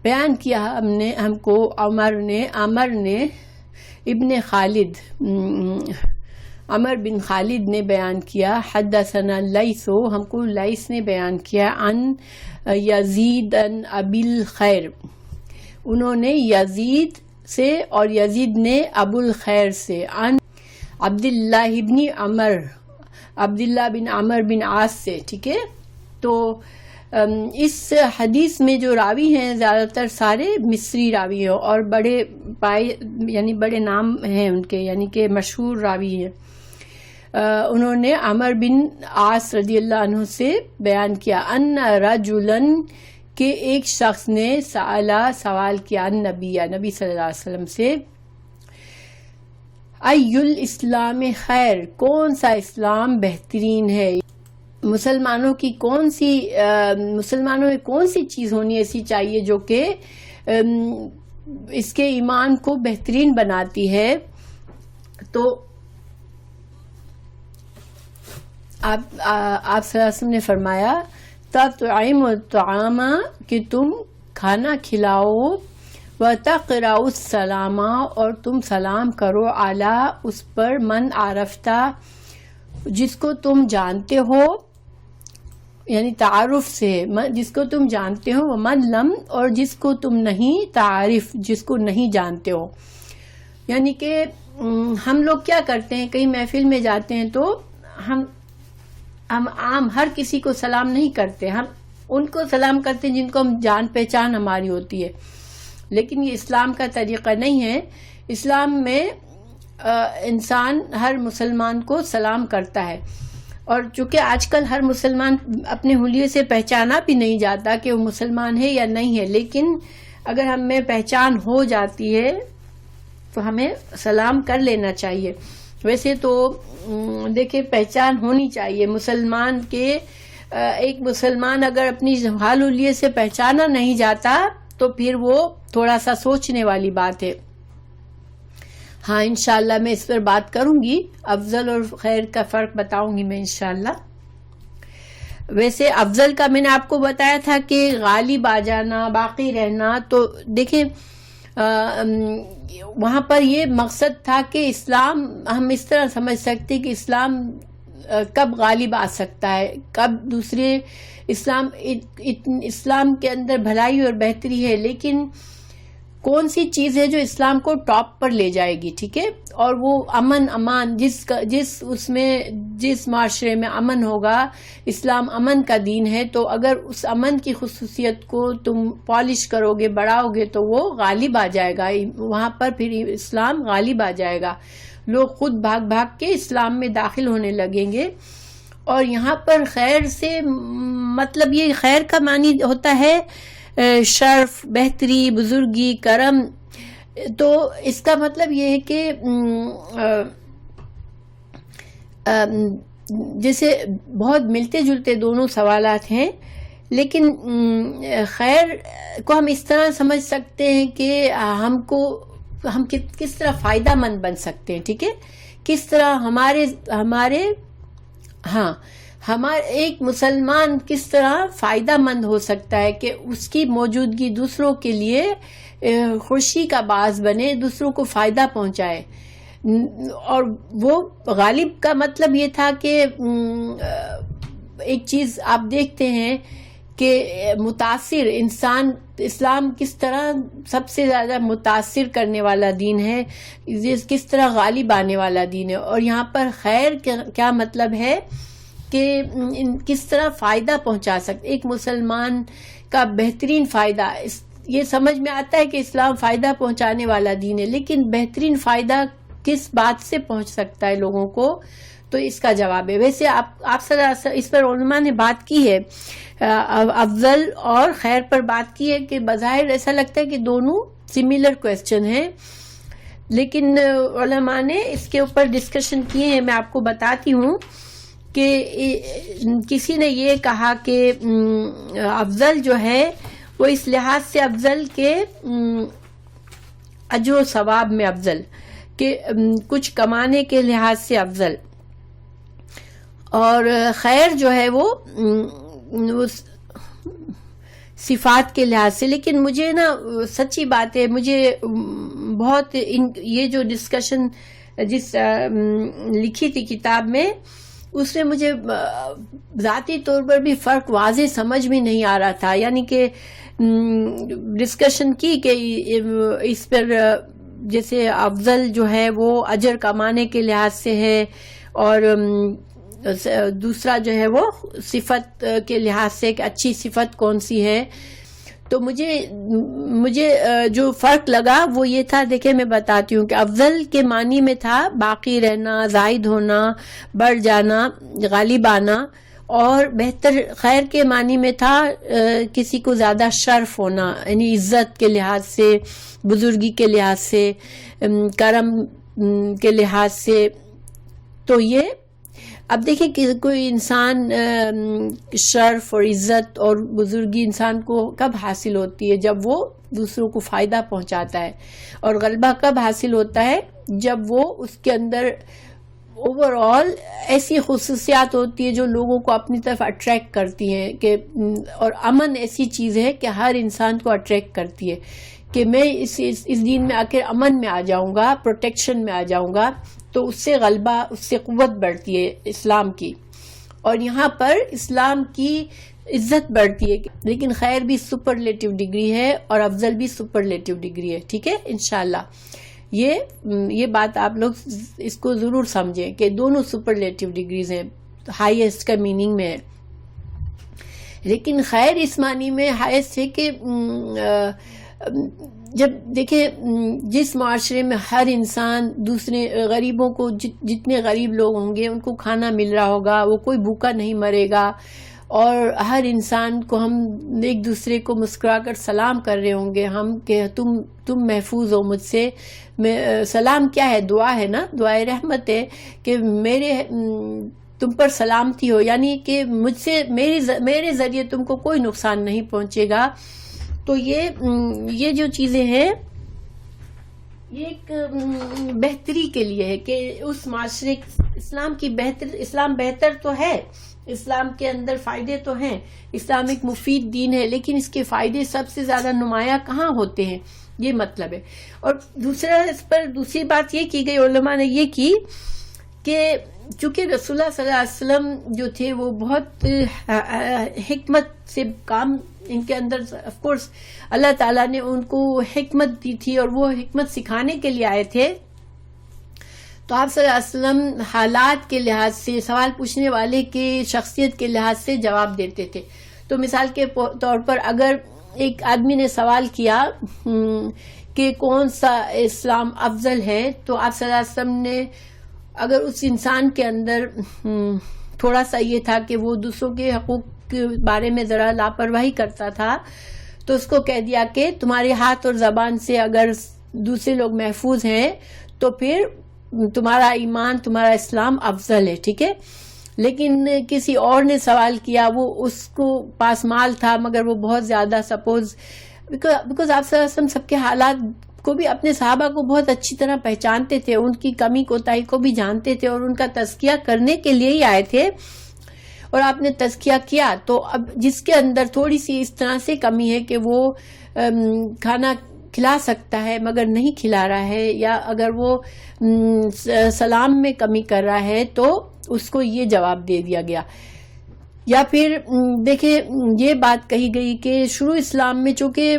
بیان کیا ہم کو عمر نے ابن خالد، عمر بن خالد نے بیان کیا، حدثنا لیث، ہم کو لیث نے بیان کیا، عن یزید ان ابی الخیر، انہوں نے یزید سے اور یزید نے ابو الخیر سے، عن عبداللہ بن عمر، عبداللہ بن عمر بن عاص سے، ٹھیک ہے۔ تو اس حدیث میں جو راوی ہیں زیادہ تر سارے مصری راوی ہیں اور بڑے یعنی بڑے نام ہیں ان کے، یعنی کہ مشہور راوی ہیں۔ انہوں نے عمر بن عاص رضی اللہ عنہ سے بیان کیا، ان رجلن، کہ ایک شخص نے سوال کیا، نبی صلی اللہ علیہ وسلم سے، ای الاسلام خیر، کون سا اسلام بہترین ہے، مسلمانوں میں کون سی چیز ہونی ایسی چاہیے جو کہ اس کے ایمان کو بہترین بناتی ہے۔ تو آپ صلی اللہ علیہ وسلم نے فرمایا، تطعم الطعام، کہ تم کھانا کھلاؤ، وتقرأ السلام، اور تم سلام کرو، علی، اس پر، من عرفتہ، جس کو تم جانتے ہو، یعنی تعارف سے، جس کو تم جانتے ہو، ومن لم، اور جس کو تم نہیں تعارف، جس کو نہیں جانتے ہو. یعنی کہ ہم لوگ کیا کرتے ہیں، کہیں محفل میں جاتے ہیں تو ہم عام ہر کسی کو سلام نہیں کرتے، ہم ان کو سلام کرتے ہیں جن کو ہم جان پہچان ہماری ہوتی ہے. لیکن یہ اسلام کا طریقہ نہیں ہے. اسلام میں انسان ہر مسلمان کو سلام کرتا ہے، اور چونکہ آج کل ہر مسلمان اپنے حلیے سے پہچانا بھی نہیں جاتا کہ وہ مسلمان ہے یا نہیں ہے، لیکن اگر ہمیں پہچان ہو جاتی ہے تو ہمیں سلام کر لینا چاہیے. ویسے تو دیکھیں پہچان ہونی چاہیے مسلمان کے. ایک مسلمان اگر اپنی حال حلیے سے پہچانا نہیں جاتا تو پھر وہ تھوڑا سا سوچنے والی بات ہے. ہاں انشاءاللہ میں اس پر بات کروں گی، افضل اور خیر کا فرق بتاؤں گی میں انشاءاللہ. ویسے افضل کا میں نے آپ کو بتایا تھا کہ غالب آ جانا، باقی رہنا. تو دیکھیں وہاں پر یہ مقصد تھا کہ اسلام، ہم اس طرح سمجھ سکتے کہ اسلام کب غالب آ سکتا ہے، کب دوسرے اسلام کے اندر بھلائی اور بہتری ہے، لیکن کون سی چیز ہے جو اسلام کو ٹاپ پر لے جائے گی. ٹھیک ہے، اور وہ امان جس معاشرے میں امن ہوگا، اسلام امن کا دین ہے، تو اگر اس امن کی خصوصیت کو تم پالش کرو گے، بڑھاؤ گے تو وہ غالب آ جائے گا، وہاں پر پھر اسلام غالب آ جائے گا. لوگ خود بھاگ کے اسلام میں داخل ہونے لگیں گے. اور یہاں پر خیر سے مطلب یہ خیر کا معنی ہوتا ہے شرف، بہتری، بزرگی، کرم. تو اس کا مطلب یہ ہے کہ جیسے بہت ملتے جلتے دونوں سوالات ہیں، لیکن خیر کو ہم اس طرح سمجھ سکتے ہیں کہ ہم کس طرح فائدہ مند بن سکتے ہیں. ٹھیک ہے، کس طرح ہمارے ایک مسلمان کس طرح فائدہ مند ہو سکتا ہے کہ اس کی موجودگی دوسروں کے لیے خوشی کا باعث بنے، دوسروں کو فائدہ پہنچائے. اور وہ غالب کا مطلب یہ تھا کہ ایک چیز آپ دیکھتے ہیں کہ متاثر انسان، اسلام کس طرح سب سے زیادہ متاثر کرنے والا دین ہے، کس طرح غالب آنے والا دین ہے. اور یہاں پر خیر کیا مطلب ہے کہ کس طرح فائدہ پہنچا سکتے. ایک مسلمان کا بہترین فائدہ، یہ سمجھ میں آتا ہے کہ اسلام فائدہ پہنچانے والا دین ہے، لیکن بہترین فائدہ کس بات سے پہنچ سکتا ہے لوگوں کو، تو اس کا جواب ہے. ویسے آپ سے اس پر علماء نے بات کی ہے، افضل اور خیر پر بات کی ہے کہ بظاہر ایسا لگتا ہے کہ دونوں سملر کویسچن ہیں، لیکن علماء نے اس کے اوپر ڈسکشن کیے ہیں. میں آپ کو بتاتی ہوں کہ کسی نے یہ کہا کہ افضل جو ہے وہ اس لحاظ سے افضل کے اجر و ثواب میں افضل، کہ کچھ کمانے کے لحاظ سے افضل، اور خیر جو ہے وہ صفات کے لحاظ سے. لیکن مجھے نا سچی بات ہے، مجھے بہت یہ جو ڈسکشن لکھی تھی کتاب میں، اس میں مجھے ذاتی طور پر بھی فرق واضح سمجھ میں نہیں آ رہا تھا. یعنی کہ ڈسکشن کی کہ اس پر جیسے افضل جو ہے وہ اجر کمانے کے لحاظ سے ہے، اور دوسرا جو ہے وہ صفت کے لحاظ سے کہ اچھی صفت کون سی ہے. تو مجھے جو فرق لگا وہ یہ تھا، دیکھیں میں بتاتی ہوں کہ افضل کے معنی میں تھا باقی رہنا، زائد ہونا، بڑھ جانا، غالب آنا. اور بہتر خیر کے معنی میں تھا کسی کو زیادہ شرف ہونا، یعنی عزت کے لحاظ سے، بزرگی کے لحاظ سے، کرم کے لحاظ سے. تو یہ اب دیکھیں کہ کوئی انسان شرف اور عزت اور بزرگی انسان کو کب حاصل ہوتی ہے؟ جب وہ دوسروں کو فائدہ پہنچاتا ہے. اور غلبہ کب حاصل ہوتا ہے؟ جب وہ اس کے اندر اوور آل ایسی خصوصیات ہوتی ہے جو لوگوں کو اپنی طرف اٹریکٹ کرتی ہیں. کہ اور امن ایسی چیز ہے کہ ہر انسان کو اٹریکٹ کرتی ہے کہ میں اس دین میں آخر امن میں آ جاؤں گا، پروٹیکشن میں آ جاؤں گا. تو اس سے غلبہ، اس سے قوت بڑھتی ہے اسلام کی، اور یہاں پر اسلام کی عزت بڑھتی ہے. لیکن خیر بھی سپرلیٹو ڈگری ہے اور افضل بھی سپرلیٹو ڈگری ہے. ٹھیک ہے، انشاءاللہ یہ بات آپ لوگ اس کو ضرور سمجھیں کہ دونوں سپرلیٹو ڈگریز ہیں، ہائیسٹ کا میننگ میں ہے. لیکن خیر اس معنی میں ہائیسٹ ہے کہ جب دیکھیں جس معاشرے میں ہر انسان دوسرے غریبوں کو، جتنے غریب لوگ ہوں گے ان کو کھانا مل رہا ہوگا، وہ کوئی بھوکا نہیں مرے گا، اور ہر انسان کو ہم ایک دوسرے کو مسکرا کر سلام کر رہے ہوں گے ہم کہ تم محفوظ ہو مجھ سے. سلام کیا ہے؟ دعا ہے نا، دعائے رحمت ہے کہ تم پر سلامتی ہو، یعنی کہ مجھ سے میرے ذریعے تم کو کوئی نقصان نہیں پہنچے گا. تو یہ جو چیزیں ہیں یہ ایک بہتری کے لیے ہے کہ اس معاشرے اسلام بہتر تو ہے، اسلام کے اندر فائدے تو ہیں، اسلام ایک مفید دین ہے، لیکن اس کے فائدے سب سے زیادہ نمایاں کہاں ہوتے ہیں، یہ مطلب ہے. اور دوسری بات یہ کی گئی، علماء نے یہ کی کہ چونکہ رسول اللہ صلی اللہ علیہ وسلم جو تھے وہ بہت حکمت سے کام، ان کے اندر آف کورس اللہ تعالیٰ نے ان کو حکمت دی تھی اور وہ حکمت سکھانے کے لیے آئے تھے. تو آپ صلی اللہ علیہ وسلم حالات کے لحاظ سے، سوال پوچھنے والے کے شخصیت کے لحاظ سے جواب دیتے تھے. تو مثال کے طور پر اگر ایک آدمی نے سوال کیا کہ کون سا اسلام افضل ہے، تو آپ صلی اللہ علیہ وسلم نے اگر اس انسان کے اندر تھوڑا سا یہ تھا کہ وہ دوسروں کے حقوق کے بارے میں ذرا لاپرواہی کرتا تھا، تو اس کو کہہ دیا کہ تمہارے ہاتھ اور زبان سے اگر دوسرے لوگ محفوظ ہیں تو پھر تمہارا ایمان، تمہارا اسلام افضل ہے. ٹھیک ہے. لیکن کسی اور نے سوال کیا، وہ اس کو پاس مال تھا مگر وہ بہت زیادہ سپوز بیکاز آپ صلی اللہ علیہ وسلم سب کے حالات کو بھی، اپنے صحابہ کو بہت اچھی طرح پہچانتے تھے، ان کی کمی کوتاہی کو بھی جانتے تھے اور ان کا تزکیہ کرنے کے لیے ہی آئے تھے. اور آپ نے تزکیہ کیا تو اب جس کے اندر تھوڑی سی اس طرح سے کمی ہے کہ وہ کھانا کھلا سکتا ہے مگر نہیں کھلا رہا ہے، یا اگر وہ سلام میں کمی کر رہا ہے تو اس کو یہ جواب دے دیا گیا. یا پھر دیکھیں یہ بات کہی گئی کہ شروع اسلام میں چونکہ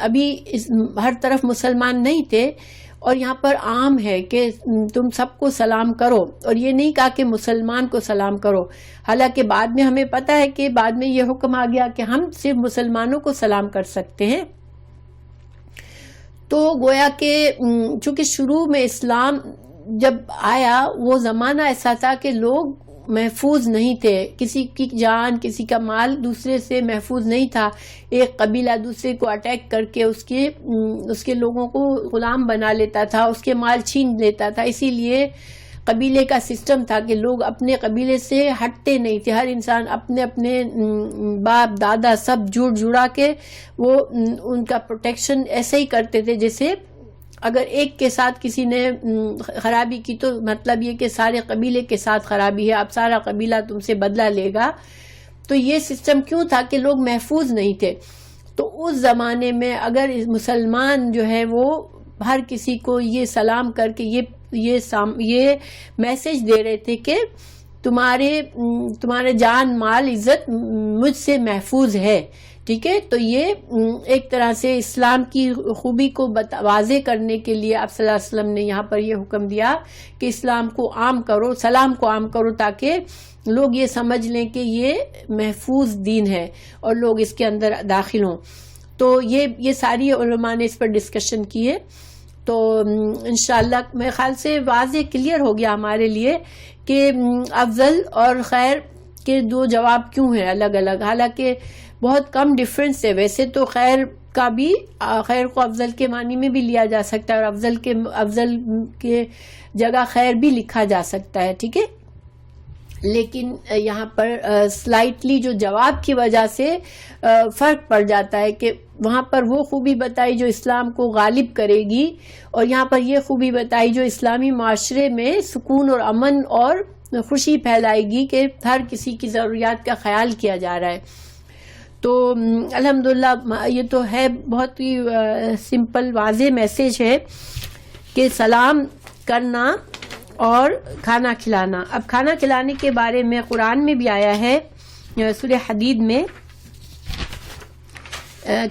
ابھی ہر طرف مسلمان نہیں تھے اور یہاں پر عام ہے کہ تم سب کو سلام کرو، اور یہ نہیں کہا کہ مسلمان کو سلام کرو. حالانکہ بعد میں ہمیں پتہ ہے کہ بعد میں یہ حکم آ گیا کہ ہم صرف مسلمانوں کو سلام کر سکتے ہیں. تو گویا کہ چونکہ شروع میں اسلام جب آیا وہ زمانہ ایسا تھا کہ لوگ محفوظ نہیں تھے، کسی کی جان، کسی کا مال دوسرے سے محفوظ نہیں تھا. ایک قبیلہ دوسرے کو اٹیک کر کے اس کے لوگوں کو غلام بنا لیتا تھا، اس کے مال چھین لیتا تھا. اسی لیے قبیلے کا سسٹم تھا کہ لوگ اپنے قبیلے سے ہٹتے نہیں تھے، ہر انسان اپنے اپنے باپ دادا سب جڑا کے وہ ان کا پروٹیکشن ایسے ہی کرتے تھے جیسے اگر ایک کے ساتھ کسی نے خرابی کی تو مطلب یہ کہ سارے قبیلے کے ساتھ خرابی ہے، اب سارا قبیلہ تم سے بدلہ لے گا. تو یہ سسٹم کیوں تھا کہ لوگ محفوظ نہیں تھے. تو اس زمانے میں اگر مسلمان جو ہے وہ ہر کسی کو یہ سلام کر کے یہ میسج دے رہے تھے کہ تمہارے جان مال عزت مجھ سے محفوظ ہے. ٹھیک ہے. تو یہ ایک طرح سے اسلام کی خوبی کو واضح کرنے کے لیے آپ صلی اللہ علیہ وسلم نے یہاں پر یہ حکم دیا کہ اسلام کو عام کرو، سلام کو عام کرو، تاکہ لوگ یہ سمجھ لیں کہ یہ محفوظ دین ہے اور لوگ اس کے اندر داخل ہوں. تو یہ ساری علماء نے اس پر ڈسکشن کی ہے. تو انشاءاللہ میرے خیال سے واضح کلیئر ہو گیا ہمارے لیے کہ افضل اور خیر کے دو جواب کیوں ہیں الگ الگ، حالانکہ بہت کم ڈفرینس ہے. ویسے تو خیر کا بھی، خیر کو افضل کے معنی میں بھی لیا جا سکتا ہے اور افضل کے جگہ خیر بھی لکھا جا سکتا ہے. ٹھیک ہے. لیکن یہاں پر سلائٹلی جو جواب کی وجہ سے فرق پڑ جاتا ہے کہ وہاں پر وہ خوبی بتائی جو اسلام کو غالب کرے گی، اور یہاں پر یہ خوبی بتائی جو اسلامی معاشرے میں سکون اور امن اور خوشی پھیلائے گی کہ ہر کسی کی ضروریات کا خیال کیا جا رہا ہے. تو الحمدللہ یہ تو ہے بہت ہی سمپل واضح میسج ہے کہ سلام کرنا اور کھانا کھلانا. اب کھانا کھلانے کے بارے میں قرآن میں بھی آیا ہے سورہ حدید میں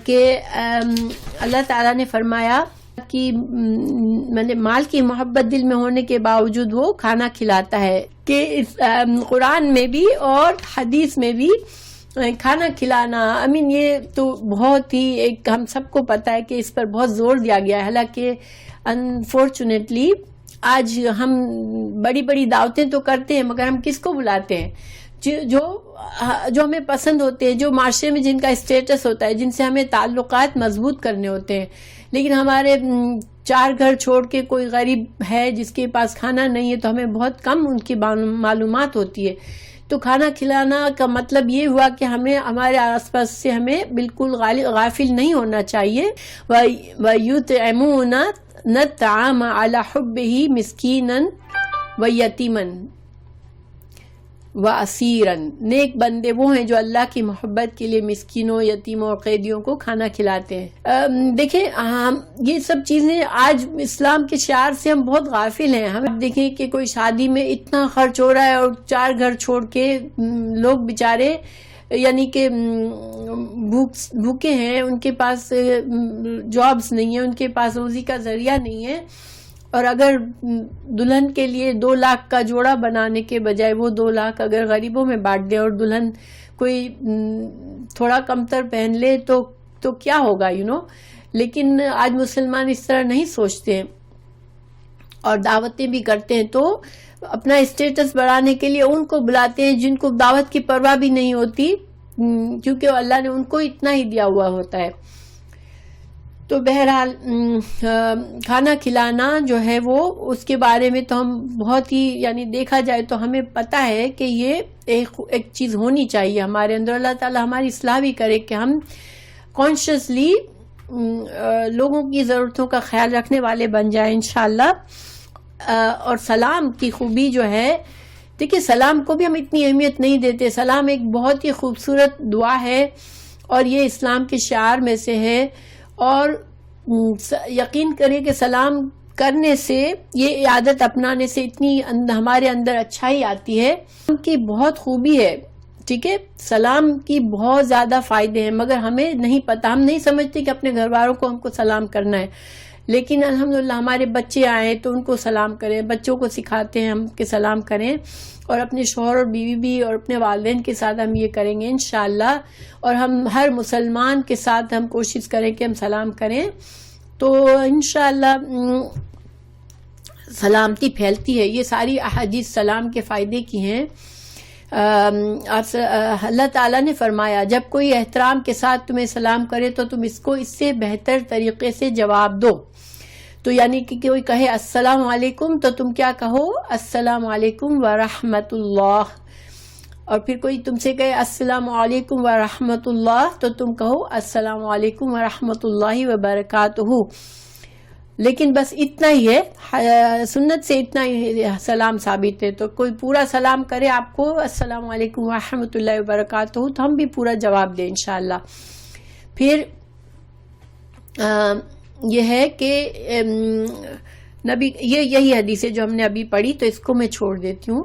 کہ اللہ تعالیٰ نے فرمایا کہ مال کی محبت دل میں ہونے کے باوجود وہ کھانا کھلاتا ہے. کہ قرآن میں بھی اور حدیث میں بھی کھانا کھلانا یہ تو بہت ہی ایک ہم سب کو پتا ہے کہ اس پر بہت زور دیا گیا ہے. حالانکہ انفارچونیٹلی آج ہم بڑی بڑی دعوتیں تو کرتے ہیں مگر ہم کس کو بلاتے ہیں؟ جو ہمیں پسند ہوتے ہیں, جو معاشرے میں جن کا اسٹیٹس ہوتا ہے, جن سے ہمیں تعلقات مضبوط کرنے ہوتے ہیں. لیکن ہمارے 4 گھر چھوڑ کے کوئی غریب ہے جس کے پاس کھانا نہیں ہے تو ہمیں بہت کم ان کی معلومات ہوتی ہے. تو کھانا کھلانا کا مطلب یہ ہوا کہ ہمیں ہمارے آس پاس سے ہمیں بالکل غافل نہیں ہونا چاہیے. وَيُطْعِمُونَ الطَّعَامَ عَلَى حُبِّهِ مِسْكِينًا وَيَتِيمًا وَأَسِيرًا. نیک بندے وہ ہیں جو اللہ کی محبت کے لیے مسکینوں, یتیموں اور قیدیوں کو کھانا کھلاتے ہیں. دیکھیں یہ سب چیزیں آج اسلام کے شعار سے ہم بہت غافل ہیں. ہم دیکھیں کہ کوئی شادی میں اتنا خرچ ہو رہا ہے اور 4 گھر چھوڑ کے لوگ بیچارے یعنی کہ بھوکے ہیں, ان کے پاس جابز نہیں ہیں, ان کے پاس روزی کا ذریعہ نہیں ہے. اور اگر دلہن کے لیے 2 لاکھ کا جوڑا بنانے کے بجائے وہ 2 لاکھ اگر غریبوں میں بانٹ دے اور دلہن کوئی تھوڑا کمتر پہن لے تو کیا ہوگا لیکن آج مسلمان اس طرح نہیں سوچتے ہیں اور دعوتیں بھی کرتے ہیں تو اپنا اسٹیٹس بڑھانے کے لیے ان کو بلاتے ہیں جن کو دعوت کی پرواہ بھی نہیں ہوتی, کیونکہ اللہ نے ان کو اتنا ہی دیا ہوا ہوتا ہے. تو بہرحال کھانا کھلانا جو ہے وہ اس کے بارے میں تو ہم بہت ہی یعنی دیکھا جائے تو ہمیں پتہ ہے کہ یہ ایک چیز ہونی چاہیے ہمارے اندر. اللہ تعالیٰ ہماری اصلاح بھی کرے کہ ہم کانشیسلی لوگوں کی ضرورتوں کا خیال رکھنے والے بن جائیں انشاءاللہ. اور سلام کی خوبی جو ہے, دیکھیے سلام کو بھی ہم اتنی اہمیت نہیں دیتے. سلام ایک بہت ہی خوبصورت دعا ہے اور یہ اسلام کے شعار میں سے ہے. اور یقین کریں کہ سلام کرنے سے, یہ عادت اپنانے سے اتنی ہمارے اندر اچھائی آتی ہے. سلام کی بہت خوبی ہے, ٹھیک ہے, سلام کی بہت زیادہ فائدے ہیں مگر ہمیں نہیں پتا, ہم نہیں سمجھتے کہ اپنے گھر والوں کو ہم کو سلام کرنا ہے. لیکن الحمدللہ ہمارے بچے آئے تو ان کو سلام کریں, بچوں کو سکھاتے ہیں ہم کہ سلام کریں, اور اپنے شوہر اور بیوی بھی اور اپنے والدین کے ساتھ ہم یہ کریں گے انشاءاللہ. اور ہم ہر مسلمان کے ساتھ ہم کوشش کریں کہ ہم سلام کریں تو انشاءاللہ سلامتی پھیلتی ہے. یہ ساری احادیث سلام کے فائدے کی ہیں. اللہ تعالیٰ نے فرمایا جب کوئی احترام کے ساتھ تمہیں سلام کرے تو تم اس کو اس سے بہتر طریقے سے جواب دو. تو یعنی کہ کوئی کہے السلام علیکم تو تم کیا کہو, السلام علیکم ورحمت اللہ. اور پھر کوئی تم سے کہے السلام علیکم ورحمت اللہ تو تم کہو السلام علیکم ورحمت اللہ وبرکاتہ. لیکن بس اتنا ہی ہے, سنت سے اتنا ہی سلام ثابت ہے. تو کوئی پورا سلام کرے آپ کو السلام علیکم ورحمۃ اللہ وبرکاتہ تو ہم بھی پورا جواب دیں انشاءاللہ. پھر یہ ہے کہ نبی یہی حدیث ہے جو ہم نے ابھی پڑھی, تو اس کو میں چھوڑ دیتی ہوں.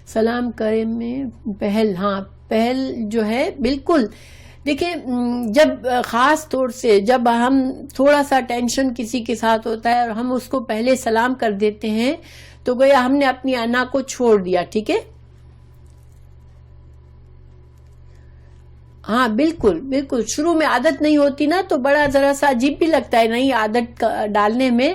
سلام کرے میں پہل جو ہے بالکل دیکھیں, جب خاص طور سے جب ہم تھوڑا سا ٹینشن کسی کے ساتھ ہوتا ہے اور ہم اس کو پہلے سلام کر دیتے ہیں تو گویا ہم نے اپنی انا کو چھوڑ دیا. ٹھیک ہے, ہاں بالکل بالکل. شروع میں عادت نہیں ہوتی نا تو بڑا ذرا سا عجیب بھی لگتا ہے نئی عادت ڈالنے میں,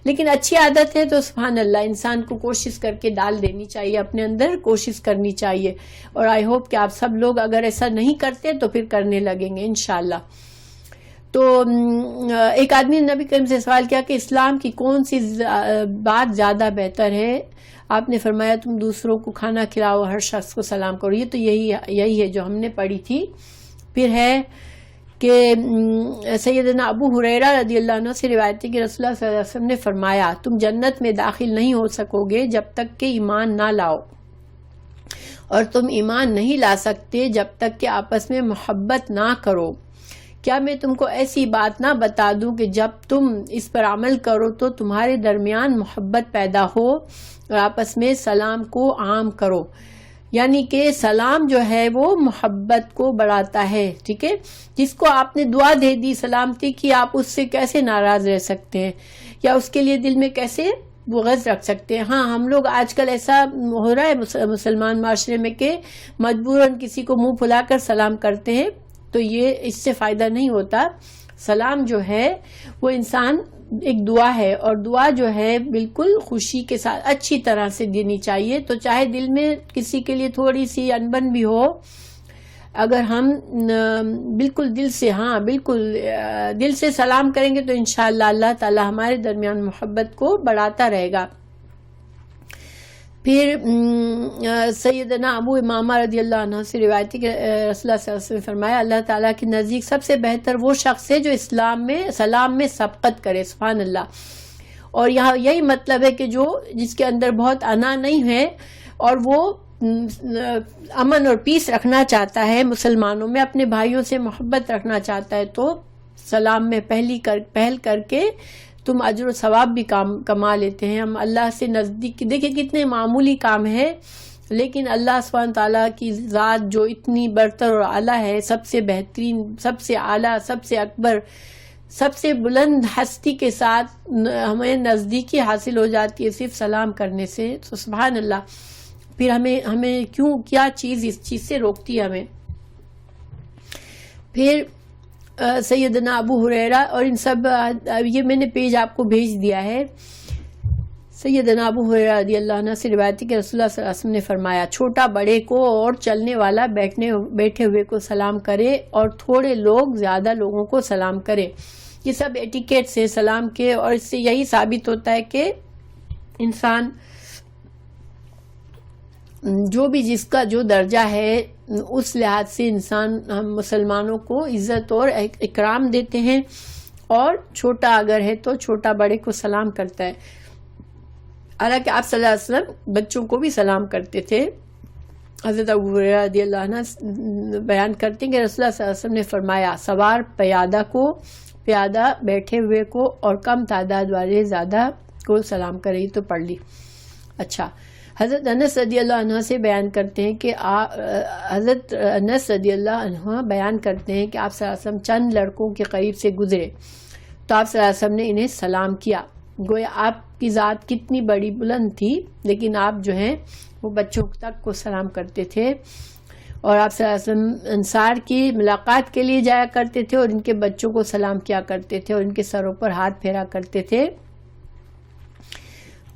لیکن اچھی عادت ہے تو سبحان اللہ انسان کو کوشش کر کے ڈال دینی چاہیے, اپنے اندر کوشش کرنی چاہیے. اور آئی ہوپ کہ آپ سب لوگ اگر ایسا نہیں کرتے تو پھر کرنے لگیں گے انشاءاللہ. تو ایک آدمی نے نبی کریم سے سوال کیا کہ اسلام کی کون سی بات زیادہ بہتر ہے. آپ نے فرمایا تم دوسروں کو کھانا کھلاؤ, ہر شخص کو سلام کرو. یہ تو یہی ہے جو ہم نے پڑھی تھی. پھر ہے کہ سیدنا ابو ہریرہ رضی اللہ عنہ سے روایت ہے کہ رسول اللہ صلی اللہ علیہ وسلم نے فرمایا تم جنت میں داخل نہیں ہو سکو گے جب تک کہ ایمان نہ لاؤ, اور تم ایمان نہیں لا سکتے جب تک کہ آپس میں محبت نہ کرو, کیا میں تم کو ایسی بات نہ بتا دوں کہ جب تم اس پر عمل کرو تو تمہارے درمیان محبت پیدا ہو اور آپس میں سلام کو عام کرو. یعنی کہ سلام جو ہے وہ محبت کو بڑھاتا ہے. ٹھیک ہے, جس کو آپ نے دعا دے دی سلامتی کی, آپ اس سے کیسے ناراض رہ سکتے ہیں یا اس کے لیے دل میں کیسے بغض رکھ سکتے ہیں. ہاں, ہم لوگ آج کل ایسا ہو رہا ہے مسلمان معاشرے میں کہ مجبوراً کسی کو منہ پھلا کر سلام کرتے ہیں, تو یہ اس سے فائدہ نہیں ہوتا. سلام جو ہے وہ انسان ایک دعا ہے, اور دعا جو ہے بالکل خوشی کے ساتھ اچھی طرح سے دینی چاہیے. تو چاہے دل میں کسی کے لیے تھوڑی سی انبن بھی ہو, اگر ہم بالکل دل سے سلام کریں گے تو انشاءاللہ اللہ تعالی ہمارے درمیان محبت کو بڑھاتا رہے گا. پھر سیدنا ابو امامہ رضی اللہ عنہ سے روایت ہے کہ رسول اللہ صلی اللہ علیہ وسلم نے فرمایا, اللہ تعالیٰ کے نزدیک سب سے بہتر وہ شخص ہے جو سلام میں سبقت کرے. سبحان اللہ. اور یہاں یہی مطلب ہے کہ جس کے اندر بہت انا نہیں ہے اور وہ امن اور پیس رکھنا چاہتا ہے مسلمانوں میں, اپنے بھائیوں سے محبت رکھنا چاہتا ہے, تو سلام میں پہل کر کے تم اجر و ثواب بھی کما لیتے ہیں. ہم اللہ سے نزدیک, دیکھیں کتنے معمولی کام ہے, لیکن اللہ سبحانہ تعالیٰ کی ذات جو اتنی برتر اور اعلیٰ ہے, سب سے بہترین, سب سے اعلیٰ, سب سے اکبر, سب سے بلند ہستی کے ساتھ ہمیں نزدیکی حاصل ہو جاتی ہے صرف سلام کرنے سے. تو سبحان اللہ. پھر ہمیں کیا چیز اس چیز سے روکتی ہے ہمیں. پھر سیدنا ابو ہریرہ, اور ان سب یہ میں نے پیج آپ کو بھیج دیا ہے. سیدنا ابو ہریرہ رضی اللہ عنہ سے روایت ہے کہ رسول اللہ صلی اللہ علیہ وسلم نے فرمایا, چھوٹا بڑے کو اور چلنے والا بیٹھے ہوئے کو سلام کرے, اور تھوڑے لوگ زیادہ لوگوں کو سلام کرے. یہ سب ایٹیکیٹس ہیں سلام کے, اور اس سے یہی ثابت ہوتا ہے کہ انسان جو بھی جس کا جو درجہ ہے اس لحاظ سے انسان ہم مسلمانوں کو عزت اور اکرام دیتے ہیں, اور چھوٹا اگر ہے تو چھوٹا بڑے کو سلام کرتا ہے. حالانکہ آپ صلی اللہ علیہ وسلم بچوں کو بھی سلام کرتے تھے. حضرت ابو ہریرہ رضی اللہ عنہ بیان کرتے ہیں کہ رسول اللہ صلی اللہ علیہ وسلم نے فرمایا, سوار پیادہ بیٹھے ہوئے کو اور کم تعداد والے زیادہ کو سلام کرے. تو پڑھ لی. اچھا, حضرت انس رضی اللہ عنہ سے بیان کرتے ہیں کہ حضرت انس رضی اللہ عنہ بیان کرتے ہیں کہ آپ صلی اللہ علیہ وسلم چند لڑکوں کے قریب سے گزرے تو آپ صلی اللہ علیہ وسلم نے انہیں سلام کیا. گویا آپ کی ذات کتنی بڑی بلند تھی, لیکن آپ جو ہیں وہ بچوں تک کو سلام کرتے تھے. اور آپ صلی اللہ علیہ وسلم انصار کی ملاقات کے لیے جایا کرتے تھے اور ان کے بچوں کو سلام کیا کرتے تھے اور ان کے سروں پر ہاتھ پھیرا کرتے تھے.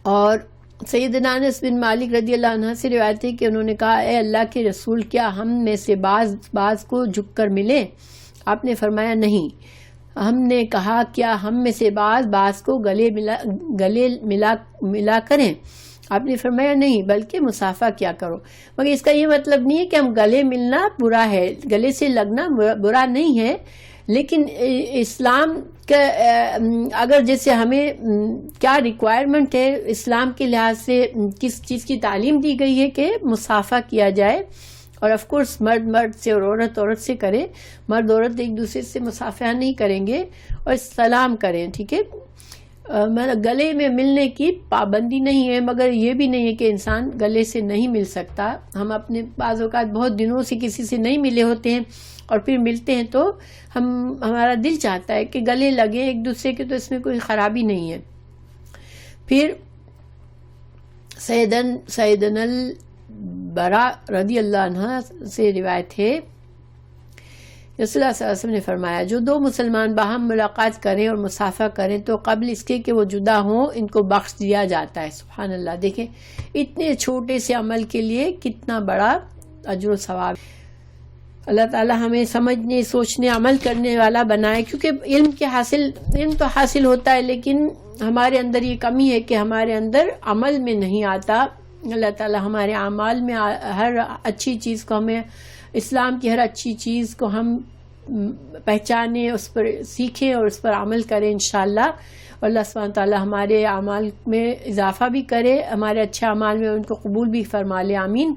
اور سیدنا انس بن مالک رضی اللہ عنہ سے روایت ہے کہ انہوں نے کہا, اے اللہ کے رسول, کیا ہم میں سے بعض کو جھک کر ملے؟ آپ نے فرمایا, نہیں. ہم نے کہا, کیا ہم میں سے بعض کو گلے ملا کریں؟ آپ نے فرمایا, نہیں, بلکہ مصافحہ کیا کرو. مگر اس کا یہ مطلب نہیں ہے کہ ہم گلے ملنا برا ہے, گلے سے لگنا برا نہیں ہے, لیکن اسلام کا اگر جیسے ہمیں کیا ریکوائرمنٹ ہے اسلام کے لحاظ سے, کس چیز کی تعلیم دی گئی ہے کہ مصافحہ کیا جائے, اور آف کورس مرد سے اور عورت سے کرے. مرد عورت ایک دوسرے سے مصافحہ نہیں کریں گے اور سلام کریں. ٹھیک ہے, گلے میں ملنے کی پابندی نہیں ہے, مگر یہ بھی نہیں ہے کہ انسان گلے سے نہیں مل سکتا. ہم اپنے بعض اوقات بہت دنوں سے کسی سے نہیں ملے ہوتے ہیں اور پھر ملتے ہیں تو ہمارا دل چاہتا ہے کہ گلے لگے ایک دوسرے کے, تو اس میں کوئی خرابی نہیں ہے. پھر سیدنا البراء رضی اللہ عنہ سے روایت ہے, رسول اللہ صلی اللہ علیہ وسلم نے فرمایا, جو دو مسلمان باہم ملاقات کریں اور مصافحہ کریں تو قبل اس کے کہ وہ جدا ہوں ان کو بخش دیا جاتا ہے. سبحان اللہ. دیکھیں اتنے چھوٹے سے عمل کے لیے کتنا بڑا اجر و ثواب. اللہ تعالی ہمیں سمجھنے, سوچنے, عمل کرنے والا بنائے, کیونکہ علم تو حاصل ہوتا ہے, لیکن ہمارے اندر یہ کمی ہے کہ ہمارے اندر عمل میں نہیں آتا. اللہ تعالی ہمارے اعمال میں ہر اچھی چیز کو, ہمیں اسلام کی ہر اچھی چیز کو ہم پہچانیں, اس پر سیکھیں اور اس پر عمل کریں انشاءاللہ. اور اللہ سبحانہ تعالی ہمارے اعمال میں اضافہ بھی کرے, ہمارے اچھے اعمال میں ان کو قبول بھی فرما لے. آمین.